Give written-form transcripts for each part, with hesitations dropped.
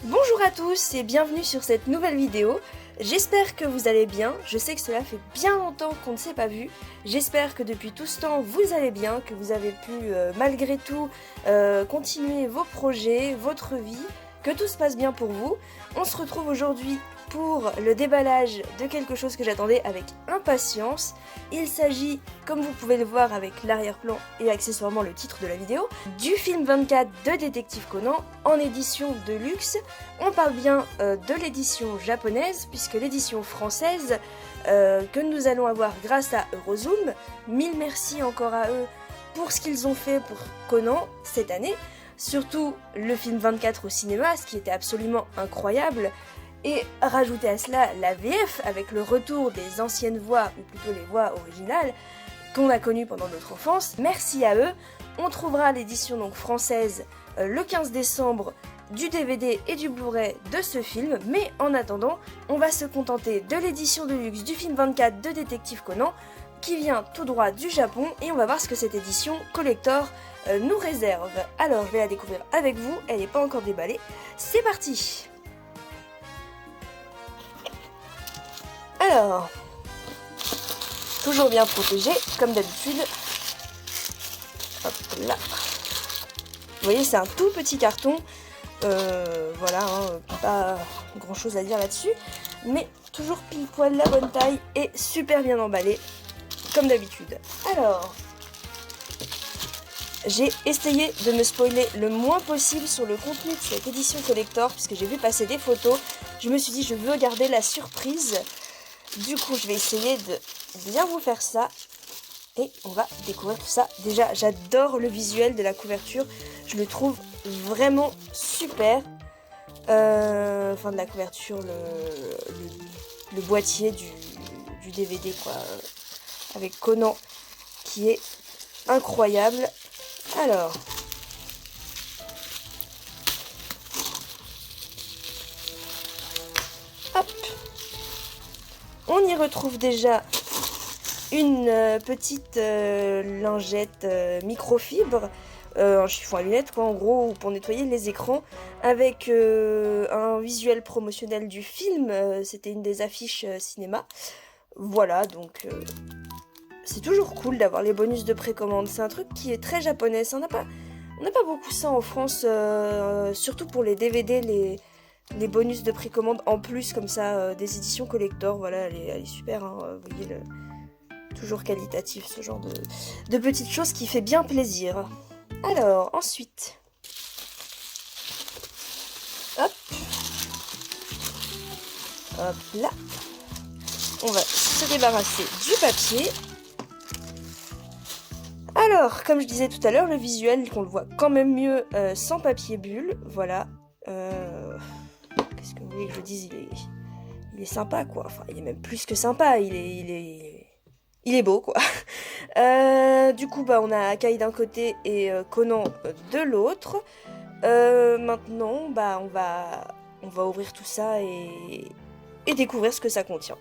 Bonjour à tous et bienvenue sur cette nouvelle vidéo. J'espère que vous allez bien, je sais que cela fait bien longtemps qu'on ne s'est pas vu. J'espère que depuis tout ce temps vous allez bien, que vous avez pu malgré tout continuer vos projets, votre vie, que tout se passe bien pour vous. On se retrouve aujourd'hui pour le déballage de quelque chose que j'attendais avec impatience. Il s'agit, comme vous pouvez le voir avec l'arrière-plan et accessoirement le titre de la vidéo, du film 24 de Détective Conan en édition de luxe. On parle bien de l'édition japonaise puisque l'édition française que nous allons avoir grâce à Eurozoom, mille merci encore à eux pour ce qu'ils ont fait pour Conan cette année, surtout le film 24 au cinéma, ce qui était absolument incroyable. Et rajouter à cela la VF avec le retour des anciennes voix, ou plutôt les voix originales, qu'on a connues pendant notre enfance. Merci à eux. On trouvera l'édition donc française le 15 décembre du DVD et du Blu-ray de ce film. Mais en attendant, on va se contenter de l'édition de luxe du film 24 de Détective Conan, qui vient tout droit du Japon. Et on va voir ce que cette édition collector nous réserve. Alors je vais la découvrir avec vous, elle n'est pas encore déballée. C'est parti! Alors, toujours bien protégé, comme d'habitude. Hop là. Vous voyez, c'est un tout petit carton. Voilà, hein, pas grand chose à dire là-dessus. Mais toujours pile poil la bonne taille et super bien emballé, comme d'habitude. Alors, j'ai essayé de me spoiler le moins possible sur le contenu de cette édition collector, puisque j'ai vu passer des photos. Je me suis dit, je veux garder la surprise. Du coup, je vais essayer de bien vous faire ça et on va découvrir tout ça. Déjà, j'adore le visuel de la couverture. Je le trouve vraiment super. Enfin, de la couverture, le boîtier du DVD, quoi. Avec Conan, qui est incroyable. Alors... hop! On y retrouve déjà une petite lingette microfibre, un chiffon à lunettes quoi, en gros, pour nettoyer les écrans, avec un visuel promotionnel du film. C'était une des affiches cinéma. Voilà, donc c'est toujours cool d'avoir les bonus de précommande. C'est un truc qui est très japonais. On n'a pas beaucoup ça en France, surtout pour les DVD, les bonus de précommande en plus comme ça des éditions collector. Voilà, elle est super, hein, vous voyez, toujours qualitatif ce genre de petites choses qui fait bien plaisir. Alors ensuite, hop là, on va se débarrasser du papier. Alors, comme je disais tout à l'heure, le visuel, qu'on le voit quand même mieux sans papier bulle, voilà. Qu'est-ce que vous voulez que je dise, il est sympa, quoi. Enfin, il est même plus que sympa, il est beau, quoi. Du coup, bah, on a Akai d'un côté et Conan de l'autre. Maintenant, bah, on va ouvrir tout ça et découvrir ce que ça contient.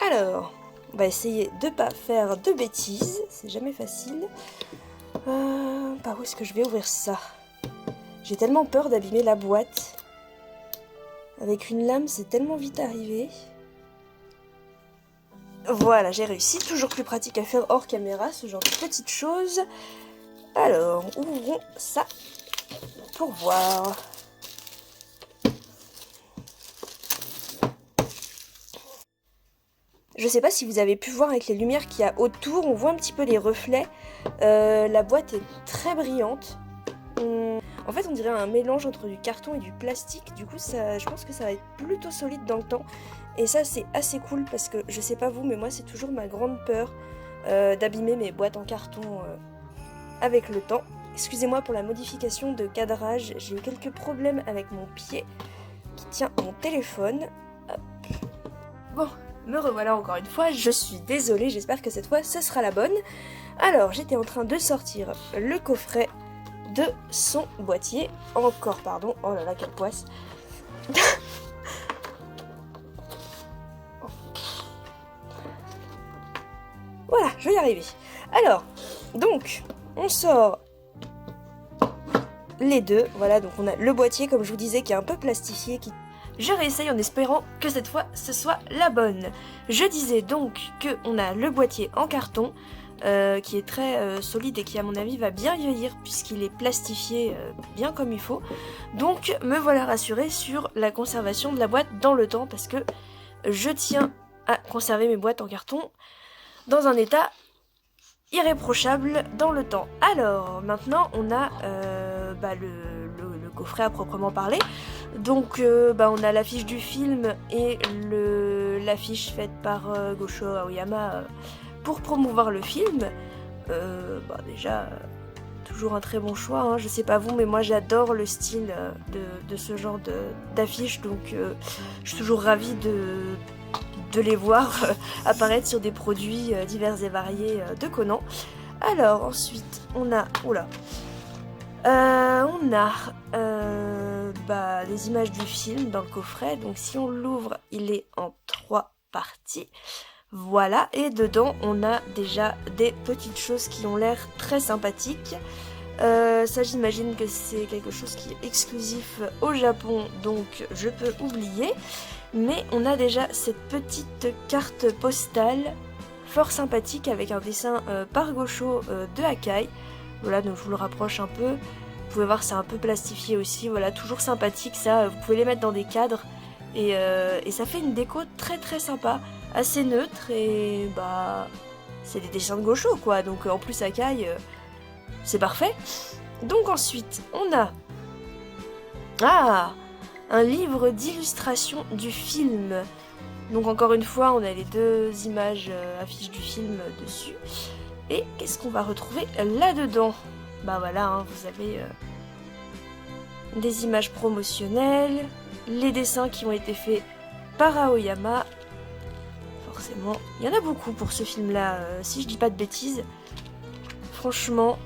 Alors, on va essayer de pas faire de bêtises, c'est jamais facile. Par où est-ce que je vais ouvrir ça? J'ai tellement peur d'abîmer la boîte. Avec une lame, c'est tellement vite arrivé. Voilà, j'ai réussi. Toujours plus pratique à faire hors caméra, ce genre de petites choses. Alors, ouvrons ça pour voir. Je sais pas si vous avez pu voir avec les lumières qu'il y a autour, on voit un petit peu les reflets. La boîte est très brillante. En fait, on dirait un mélange entre du carton et du plastique. Du coup, je pense que ça va être plutôt solide dans le temps. Et ça, c'est assez cool parce que, je sais pas vous, mais moi, c'est toujours ma grande peur d'abîmer mes boîtes en carton avec le temps. Excusez-moi pour la modification de cadrage. J'ai eu quelques problèmes avec mon pied qui tient mon téléphone. Hop. Bon. Me revoilà encore une fois, je suis désolée, j'espère que cette fois ce sera la bonne. Alors, j'étais en train de sortir le coffret de son boîtier. Encore, pardon, oh là là, quelle poisse. Voilà, je vais y arriver. Alors, donc, on sort les deux. Voilà, donc on a le boîtier, comme je vous disais, qui est un peu plastifié, qui... Je réessaye en espérant que cette fois, ce soit la bonne. Je disais donc qu'on a le boîtier en carton, qui est très solide et qui, à mon avis, va bien vieillir, puisqu'il est plastifié bien comme il faut. Donc, me voilà rassurée sur la conservation de la boîte dans le temps, parce que je tiens à conserver mes boîtes en carton dans un état irréprochable dans le temps. Alors, maintenant, on a le coffret à proprement parler. Donc, on a l'affiche du film et l'affiche faite par Gosho Aoyama pour promouvoir le film. Déjà, toujours un très bon choix, hein. Je sais pas vous, mais moi j'adore le style de ce genre d'affiche, donc je suis toujours ravie de les voir apparaître sur des produits divers et variés de Conan. Alors ensuite on a les images du film dans le coffret. Donc si on l'ouvre, il est en 3 parties. Voilà, et dedans on a déjà des petites choses qui ont l'air très sympathiques. Ça, j'imagine que c'est quelque chose qui est exclusif au Japon, donc je peux oublier. Mais on a déjà cette petite carte postale fort sympathique avec un dessin par Gosho de Akai. Voilà, donc je vous le rapproche un peu. Vous pouvez voir, c'est un peu plastifié aussi. Voilà, toujours sympathique ça. Vous pouvez les mettre dans des cadres et ça fait une déco très très sympa, assez neutre, et c'est des dessins de Gosho quoi. Donc en plus Akai, c'est parfait. Donc ensuite, on a un livre d'illustration du film. Donc encore une fois, on a les deux images affiches du film dessus. Et qu'est-ce qu'on va retrouver là-dedans? Voilà, hein, vous avez des images promotionnelles, les dessins qui ont été faits par Aoyama. Forcément, il y en a beaucoup pour ce film-là, si je dis pas de bêtises. Franchement,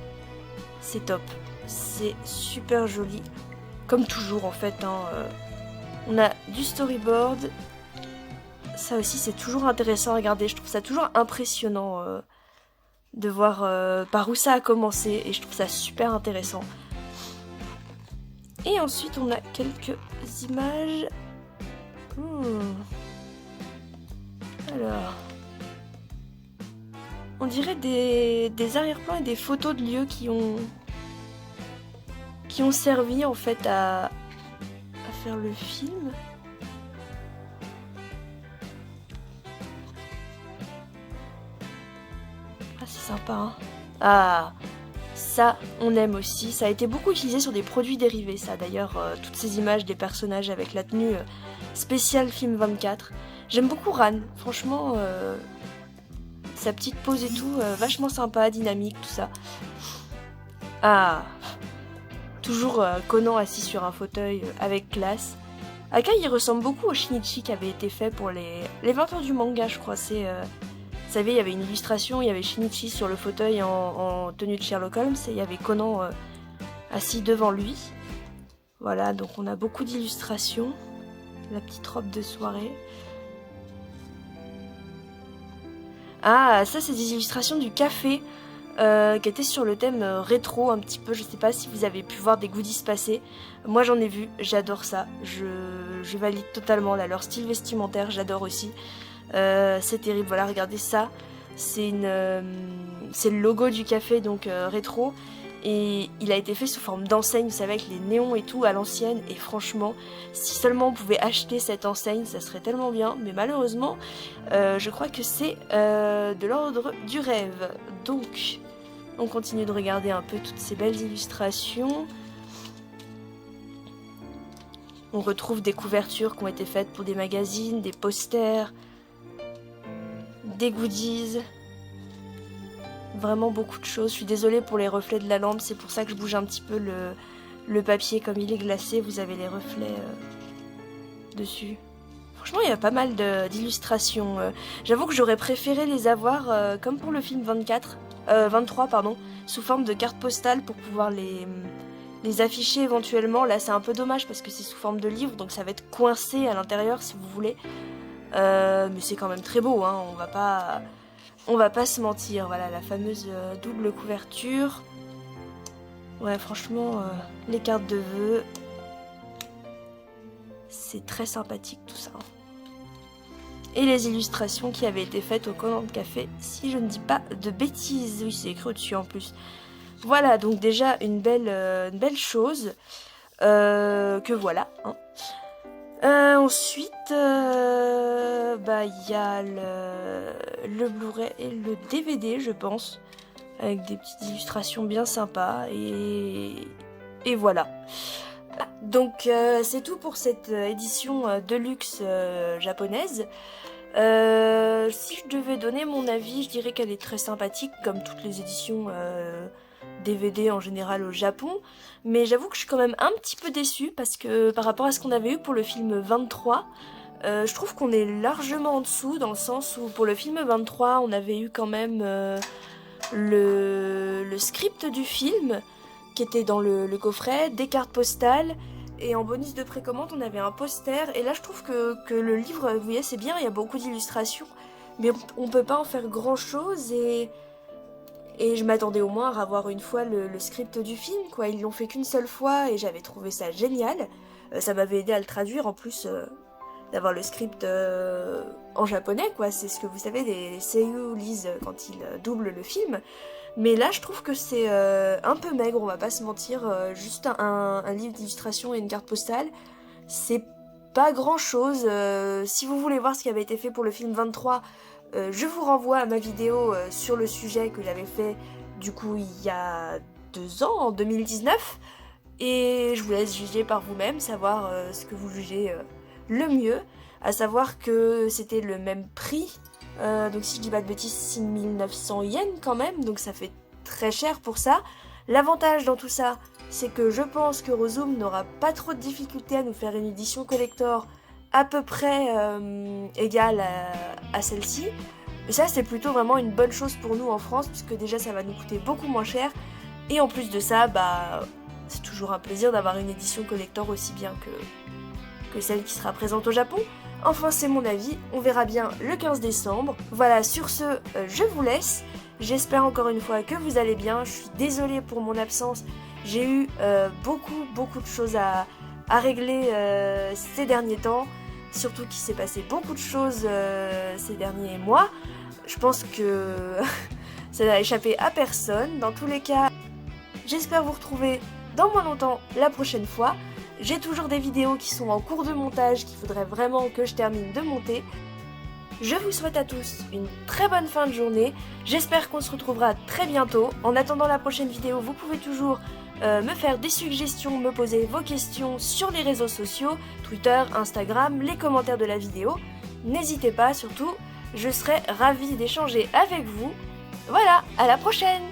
c'est top. C'est super joli. Comme toujours en fait, hein, on a du storyboard. Ça aussi c'est toujours intéressant à regarder. Je trouve ça toujours impressionnant de voir par où ça a commencé. Et je trouve ça super intéressant. Et ensuite on a quelques images. Alors, on dirait des arrière-plans et des photos de lieux qui ont servi en fait à faire le film. Ah, c'est sympa, hein. Ah, ça, on aime aussi. Ça a été beaucoup utilisé sur des produits dérivés, ça. D'ailleurs, toutes ces images des personnages avec la tenue spéciale film 24. J'aime beaucoup Ran. Franchement, sa petite pose et tout, vachement sympa, dynamique, tout ça. Ah, toujours Conan assis sur un fauteuil avec classe. Akai, il ressemble beaucoup au Shinichi qui avait été fait pour les 20 ans du manga, je crois. C'est, vous savez, il y avait une illustration, il y avait Shinichi sur le fauteuil en tenue de Sherlock Holmes et il y avait Conan assis devant lui. Voilà, donc on a beaucoup d'illustrations. La petite robe de soirée. Ah, ça c'est des illustrations du café. Qui était sur le thème rétro un petit peu. Je sais pas si vous avez pu voir des goodies passer. Moi j'en ai vu, j'adore ça. Je valide totalement là, leur style vestimentaire, j'adore aussi. C'est terrible, voilà, regardez ça. C'est le logo du café, donc rétro. Et il a été fait sous forme d'enseigne, vous savez, avec les néons et tout à l'ancienne. Et franchement, si seulement on pouvait acheter cette enseigne, ça serait tellement bien. Mais malheureusement, je crois que c'est de l'ordre du rêve. Donc, on continue de regarder un peu toutes ces belles illustrations. On retrouve des couvertures qui ont été faites pour des magazines, des posters, des goodies. Vraiment beaucoup de choses. Je suis désolée pour les reflets de la lampe, c'est pour ça que je bouge un petit peu le papier. Comme il est glacé, vous avez les reflets dessus. Franchement, il y a pas mal d'illustrations. J'avoue que j'aurais préféré les avoir, comme pour le film 23, sous forme de carte postale pour pouvoir les afficher éventuellement. Là, c'est un peu dommage parce que c'est sous forme de livre, donc ça va être coincé à l'intérieur si vous voulez. Mais c'est quand même très beau, hein. On va pas se mentir. Voilà, la fameuse double couverture. Ouais, franchement, les cartes de vœux, c'est très sympathique tout ça. Et les illustrations qui avaient été faites au collant de café, si je ne dis pas de bêtises. Oui, c'est écrit au-dessus en plus. Voilà, donc déjà une belle chose que voilà. Hein. Ensuite, il y a le Blu-ray et le DVD, je pense, avec des petites illustrations bien sympas, et voilà. Donc c'est tout pour cette édition deluxe japonaise. Si je devais donner mon avis, je dirais qu'elle est très sympathique, comme toutes les éditions DVD en général au Japon, mais j'avoue que je suis quand même un petit peu déçue parce que par rapport à ce qu'on avait eu pour le film 23, je trouve qu'on est largement en dessous, dans le sens où pour le film 23 on avait eu quand même le script du film qui était dans le coffret, des cartes postales, et en bonus de précommande on avait un poster, et là je trouve que le livre, vous voyez, c'est bien, il y a beaucoup d'illustrations, mais on peut pas en faire grand chose, et je m'attendais au moins à revoir une fois le script du film, quoi. Ils l'ont fait qu'une seule fois et j'avais trouvé ça génial. Ça m'avait aidé à le traduire en plus, d'avoir le script en japonais, quoi. C'est ce que vous savez, les seiyuu lisent quand ils doublent le film. Mais là, je trouve que c'est un peu maigre, on va pas se mentir. Juste un livre d'illustration et une carte postale, c'est pas grand chose. Si vous voulez voir ce qui avait été fait pour le film 23, je vous renvoie à ma vidéo sur le sujet que j'avais fait du coup il y a 2 ans, en 2019. Et je vous laisse juger par vous-même, savoir ce que vous jugez le mieux. À savoir que c'était le même prix. Donc si je dis pas de bêtises, 6900 yens quand même. Donc ça fait très cher pour ça. L'avantage dans tout ça, c'est que je pense que Rozum n'aura pas trop de difficultés à nous faire une édition collector à peu près égale à celle-ci. Et ça, c'est plutôt vraiment une bonne chose pour nous en France, puisque déjà ça va nous coûter beaucoup moins cher. Et en plus de ça, c'est toujours un plaisir d'avoir une édition collector aussi bien que celle qui sera présente au Japon. Enfin, c'est mon avis, on verra bien le 15 décembre. Voilà, sur ce, je vous laisse. J'espère encore une fois que vous allez bien. Je suis désolée pour mon absence. J'ai eu beaucoup de choses à régler ces derniers temps. Surtout qu'il s'est passé beaucoup de choses ces derniers mois. Je pense que ça n'a échappé à personne. Dans tous les cas, j'espère vous retrouver dans moins longtemps la prochaine fois. J'ai toujours des vidéos qui sont en cours de montage, qu'il faudrait vraiment que je termine de monter. Je vous souhaite à tous une très bonne fin de journée. J'espère qu'on se retrouvera très bientôt. En attendant la prochaine vidéo, vous pouvez toujours me faire des suggestions, me poser vos questions sur les réseaux sociaux, Twitter, Instagram, les commentaires de la vidéo. N'hésitez pas, surtout, je serai ravie d'échanger avec vous. Voilà, à la prochaine!